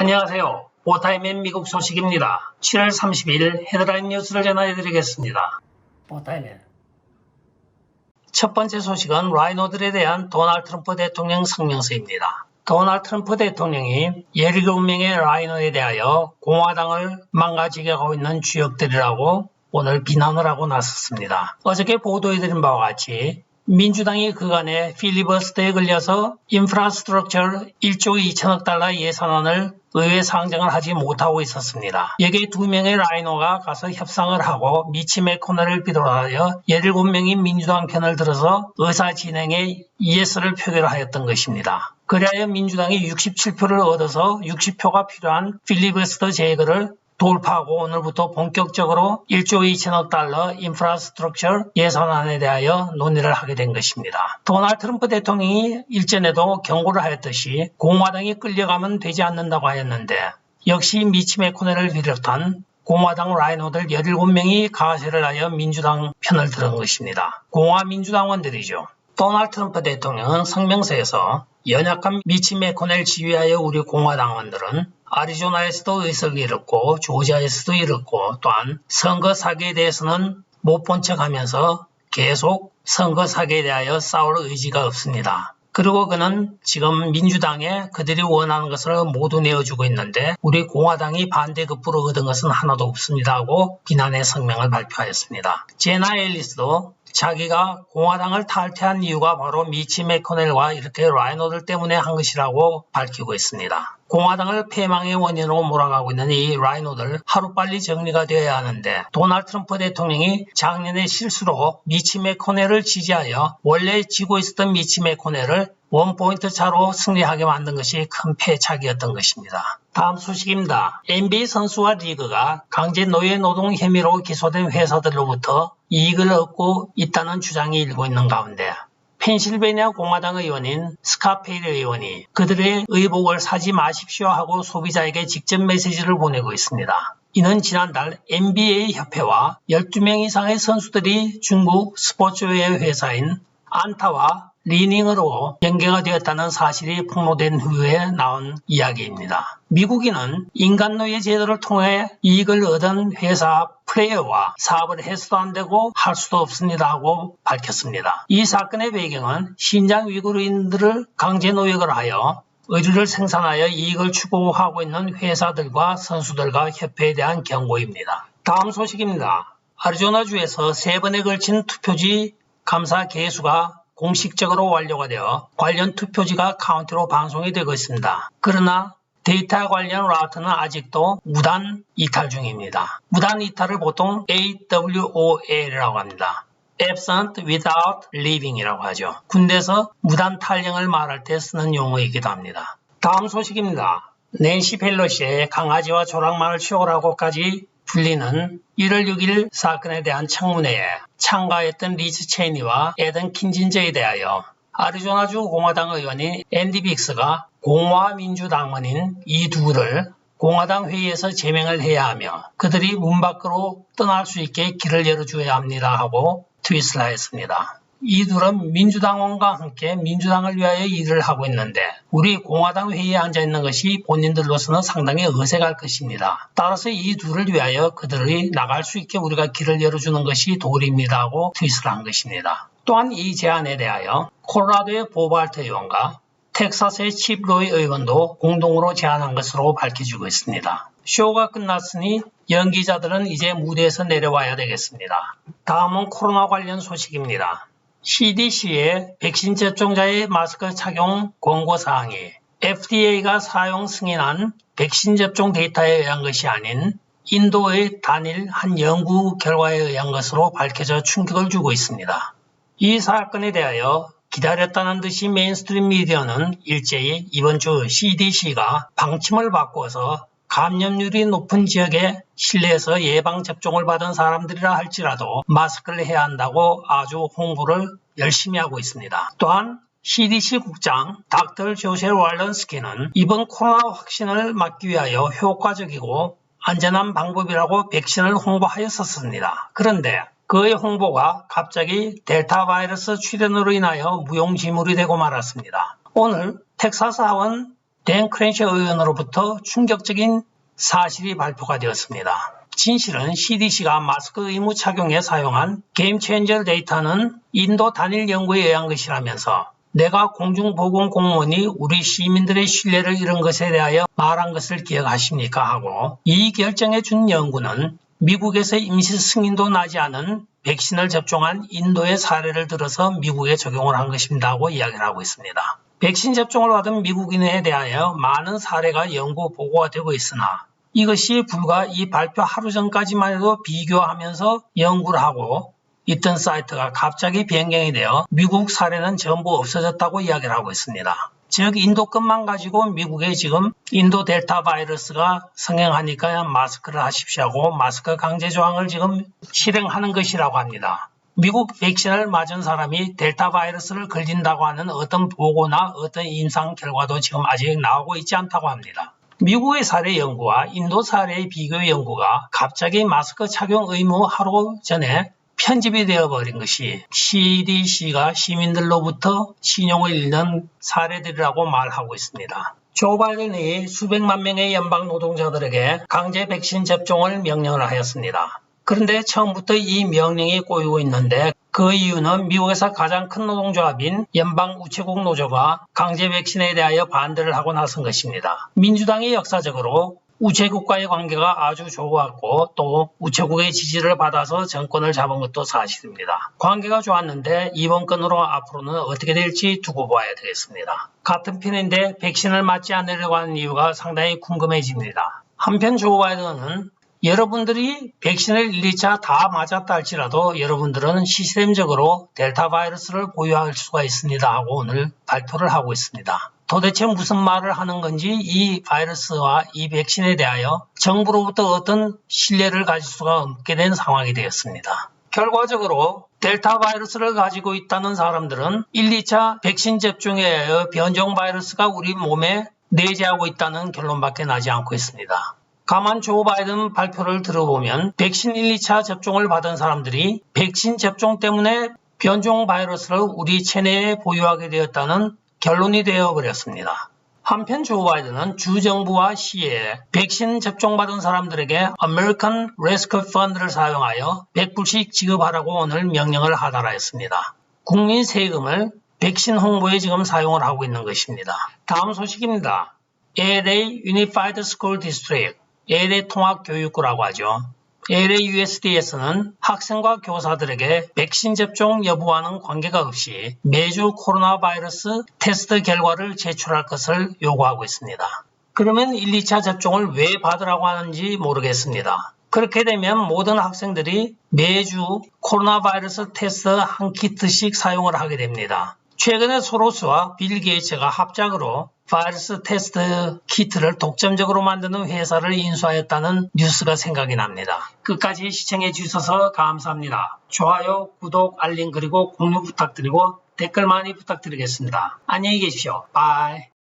안녕하세요. 보타임의 미국 소식입니다. 7월 30일 헤드라인 뉴스를 전해드리겠습니다. 보타임의 첫 번째 소식은 라이노들에 대한 도널드 트럼프 대통령 성명서입니다. 도널드 트럼프 대통령이 17명의 라이노에 대하여 공화당을 망가지게 하고 있는 주역들이라고 오늘 비난을 하고 나섰습니다. 어저께 보도해드린 바와 같이 민주당이 그간의 필리버스터에 걸려서 인프라스트럭처 1조 2천억 달러 예산안을 의회 상정을 하지 못하고 있었습니다. 여기에 2명의 라이노가 가서 협상을 하고 미치 맥코넬을 비롯하여 17명이 민주당 편을 들어서 의사 진행에 예스를 표결하였던 것입니다. 그리하여 민주당이 67표를 얻어서 60표가 필요한 필리버스터 제거를 돌파하고 오늘부터 본격적으로 1조 2천억 달러 인프라스트럭처 예산안에 대하여 논의를 하게 된 것입니다. 도널드 트럼프 대통령이 일전에도 경고를 하였듯이 공화당이 끌려가면 되지 않는다고 하였는데 역시 미치 맥코넬을 비롯한 공화당 라이노들 17명이 가세를 하여 민주당 편을 들은 것입니다. 공화민주당원들이죠. 도널드 트럼프 대통령은 성명서에서 연약한 미치 맥코넬 지휘하여 우리 공화당원들은 아리조나에서도 의석을 잃었고 조지아에서도 잃었고 또한 선거 사기에 대해서는 못 본 척하면서 계속 선거 사기에 대하여 싸울 의지가 없습니다. 그리고 그는 지금 민주당에 그들이 원하는 것을 모두 내어주고 있는데 우리 공화당이 반대급부로 얻은 것은 하나도 없습니다 하고 비난의 성명을 발표하였습니다. 제나 앨리스도 자기가 공화당을 탈퇴한 이유가 바로 미치 맥코넬과 이렇게 라이노들 때문에 한 것이라고 밝히고 있습니다. 공화당을 패망의 원인으로 몰아가고 있는 이 라이노들 하루빨리 정리가 되어야 하는데 도널드 트럼프 대통령이 작년에 실수로 미치 맥코넬을 지지하여 원래 지고 있었던 미치 맥코넬을 원포인트 차로 승리하게 만든 것이 큰 패착이었던 것입니다. 다음 소식입니다. NBA 선수와 리그가 강제 노예 노동 혐의로 기소된 회사들로부터 이익을 얻고 있다는 주장이 일고 있는 가운데 펜실베니아 공화당 의원인 스카페일 의원이 그들의 의복을 사지 마십시오 하고 소비자에게 직접 메시지를 보내고 있습니다. 이는 지난달 NBA 협회와 12명 이상의 선수들이 중국 스포츠웨어 회사인 안타와 리닝으로 연계가 되었다는 사실이 폭로된 후에 나온 이야기입니다. 미국인은 인간노예 제도를 통해 이익을 얻은 회사 플레이어와 사업을 해서도 안 되고 할 수도 없습니다 하고 밝혔습니다. 이 사건의 배경은 신장 위구르인들을 강제 노역을 하여 의류를 생산하여 이익을 추구하고 있는 회사들과 선수들과 협회에 대한 경고입니다. 다음 소식입니다. 아리조나주에서 3번에 걸친 투표지 감사 개수가 공식적으로 완료가 되어 관련 투표지가 카운티로 방송이 되고 있습니다. 그러나 데이터 관련 라우터는 아직도 무단 이탈 중입니다. 무단 이탈을 보통 AWOL이라고 합니다. Absent Without Leaving이라고 하죠. 군대에서 무단 탈영을 말할 때 쓰는 용어이기도 합니다. 다음 소식입니다. 낸시 펠로시의 강아지와 조랑말을 치워라고까지 불리는 1월 6일 사건에 대한 청문회에 참가했던 리즈 체이니와 에던 킨진저에 대하여 아리조나주 공화당 의원인 앤디 빅스가 공화민주당원인 이 둘을 공화당 회의에서 제명을 해야 하며 그들이 문 밖으로 떠날 수 있게 길을 열어줘야 합니다 하고 트윗을 하였습니다. 이 둘은 민주당원과 함께 민주당을 위하여 일을 하고 있는데 우리 공화당 회의에 앉아있는 것이 본인들로서는 상당히 어색할 것입니다. 따라서 이 둘을 위하여 그들이 나갈 수 있게 우리가 길을 열어주는 것이 도리입니다 하고 트윗을 한 것입니다. 또한 이 제안에 대하여 콜로라도의 보발트 의원과 텍사스의 칩 로이 의원도 공동으로 제안한 것으로 밝혀지고 있습니다. 쇼가 끝났으니 연기자들은 이제 무대에서 내려와야 되겠습니다. 다음은 코로나 관련 소식입니다. CDC의 백신 접종자의 마스크 착용 권고사항이 FDA가 사용 승인한 백신 접종 데이터에 의한 것이 아닌 인도의 단일 한 연구 결과에 의한 것으로 밝혀져 충격을 주고 있습니다. 이 사건에 대하여 기다렸다는 듯이 메인스트림 미디어는 일제히 이번 주 CDC가 방침을 바꾸어서 감염률이 높은 지역에 실내에서 예방접종을 받은 사람들이라 할지라도 마스크를 해야 한다고 아주 홍보를 열심히 하고 있습니다. 또한 CDC 국장 닥터 조셀 왈런스키는 이번 코로나 확진을 막기 위하여 효과적이고 안전한 방법이라고 백신을 홍보하였었습니다. 그런데 그의 홍보가 갑자기 델타 바이러스 출현으로 인하여 무용지물이 되고 말았습니다. 오늘 텍사스 하원 댄 크렌셔 의원으로부터 충격적인 사실이 발표가 되었습니다. 진실은 CDC가 마스크 의무 착용에 사용한 게임 체인저 데이터는 인도 단일 연구에 의한 것이라면서 내가 공중보건공무원이 우리 시민들의 신뢰를 잃은 것에 대하여 말한 것을 기억하십니까 하고 이 결정에 준 연구는 미국에서 임시 승인도 나지 않은 백신을 접종한 인도의 사례를 들어서 미국에 적용을 한 것입니다 하고 이야기를 하고 있습니다. 백신 접종을 받은 미국인에 대하여 많은 사례가 연구 보고가 되고 있으나 이것이 불과 이 발표 하루 전까지만 해도 비교하면서 연구를 하고 있던 사이트가 갑자기 변경이 되어 미국 사례는 전부 없어졌다고 이야기를 하고 있습니다. 즉 인도 것만 가지고 미국에 지금 인도 델타 바이러스가 성행하니까 마스크를 하십시오 하고 마스크 강제 조항을 지금 실행하는 것이라고 합니다. 미국 백신을 맞은 사람이 델타 바이러스를 걸린다고 하는 어떤 보고나 어떤 임상 결과도 지금 아직 나오고 있지 않다고 합니다. 미국의 사례 연구와 인도 사례의 비교 연구가 갑자기 마스크 착용 의무 하루 전에 편집이 되어버린 것이 CDC가 시민들로부터 신용을 잃는 사례들이라고 말하고 있습니다. 조 바이든이 수백만 명의 연방 노동자들에게 강제 백신 접종을 명령을 하였습니다. 그런데 처음부터 이 명령이 꼬이고 있는데 그 이유는 미국에서 가장 큰 노동조합인 연방우체국 노조가 강제 백신에 대하여 반대를 하고 나선 것입니다. 민주당이 역사적으로 우체국과의 관계가 아주 좋았고 또 우체국의 지지를 받아서 정권을 잡은 것도 사실입니다. 관계가 좋았는데 이번 건으로 앞으로는 어떻게 될지 두고 봐야 되겠습니다. 같은 편인데 백신을 맞지 않으려고 하는 이유가 상당히 궁금해집니다. 한편 조 바이든은 여러분들이 백신을 1, 2차 다 맞았다 할지라도 여러분들은 시스템적으로 델타 바이러스를 보유할 수가 있습니다 하고 오늘 발표를 하고 있습니다. 도대체 무슨 말을 하는 건지 이 바이러스와 이 백신에 대하여 정부로부터 어떤 신뢰를 가질 수가 없게 된 상황이 되었습니다. 결과적으로 델타 바이러스를 가지고 있다는 사람들은 1, 2차 백신 접종에 의하여 변종 바이러스가 우리 몸에 내재하고 있다는 결론밖에 나지 않고 있습니다. 다만 조 바이든 발표를 들어보면 백신 1, 2차 접종을 받은 사람들이 백신 접종 때문에 변종 바이러스를 우리 체내에 보유하게 되었다는 결론이 되어버렸습니다. 한편 조 바이든은 주정부와 시에 백신 접종받은 사람들에게 American Rescue Fund를 사용하여 100불씩 지급하라고 오늘 명령을 하달하였습니다. 국민 세금을 백신 홍보에 지금 사용을 하고 있는 것입니다. 다음 소식입니다. LA Unified School District LA 통합교육구라고 하죠. LA USD에서는 학생과 교사들에게 백신 접종 여부와는 관계가 없이 매주 코로나 바이러스 테스트 결과를 제출할 것을 요구하고 있습니다. 그러면 1, 2차 접종을 왜 받으라고 하는지 모르겠습니다. 그렇게 되면 모든 학생들이 매주 코로나 바이러스 테스트 한 키트씩 사용을 하게 됩니다. 최근에 소로스와 빌 게이츠가 합작으로 바이러스 테스트 키트를 독점적으로 만드는 회사를 인수하였다는 뉴스가 생각이 납니다. 끝까지 시청해 주셔서 감사합니다. 좋아요, 구독, 알림 그리고 공유 부탁드리고 댓글 많이 부탁드리겠습니다. 안녕히 계십시오. 바이.